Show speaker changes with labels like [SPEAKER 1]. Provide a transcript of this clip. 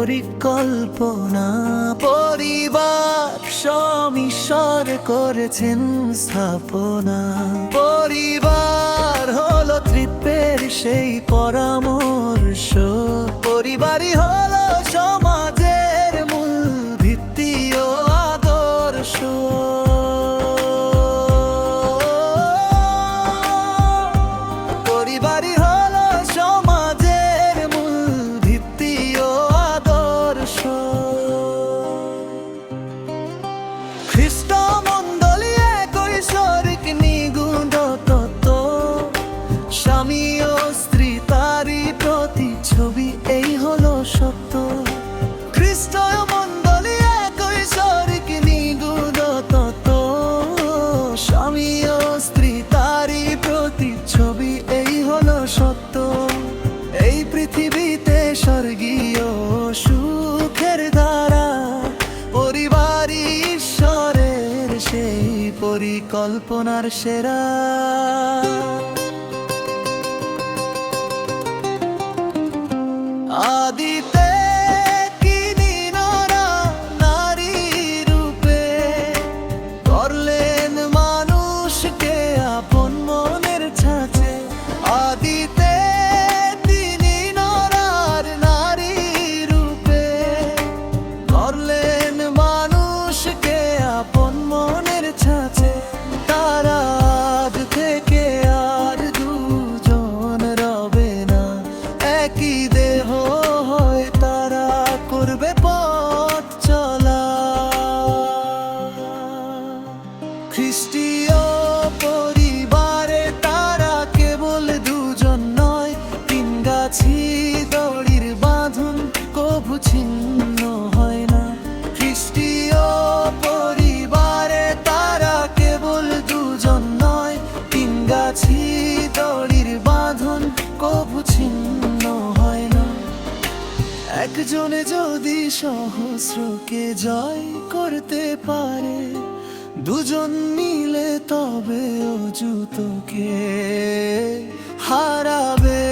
[SPEAKER 1] পরিকল্পনা। পরিবার ঈশ্বর করেছেন স্থাপনা। পরিবার হলো তৃপ্তের সেই পরামর্শ। পরিবারই হলো সমাজের মূল ভিত্তি ও আদর্শ। পরিবারই হলো সমাজের মূল ভিত্তি ও আদর্শ। খ্রিস্ট মণ্ডলী এক ঐশ্বরিক নিগুণ তত্ত্ব। স্বামী ও স্ত্রী তারই প্রতিচ্ছবি, এই হলো সত্য। খ্রিস্ট মণ্ডলী এক ঐশ্বরিক নিগুণ তত্ত্ব। স্বামী ও স্ত্রী তারই প্রতিচ্ছবি, এই হলো সত্য। এই পৃথিবীতে স্বর্গীয় সুখের ধারা, পরিবারই ঈশ্বরের সেই পরিকল্পনার সেরা। আদিতে কিনিনরা নারী রূপে করলেন মানুষকে আপন মনের ছাঁচে। আদিতে তিনি নরার নারী রূপে করলেন মানুষকে আপন মনের ছাঁচে। তারা আজ থেকে আর দুজন রবে না, একই দেহ হয় তারা করবে পথ চলা। খ্রিস্টীয় পরিবারে তারা কেবল দুজন নয়, তিন গাছি দড়ির বাঁধন কভু ছিন্ন হয় না। খ্রিস্টীয় পরিবারে তারা কেবল দুজন নয়, তিন গাছি দড়ির বাঁধন কভু ছিন্ন হয় না। একজনে যদি সহস্রকে জয় করতে পারে, দুজন মিলে তবে অযুতকে হারাবে।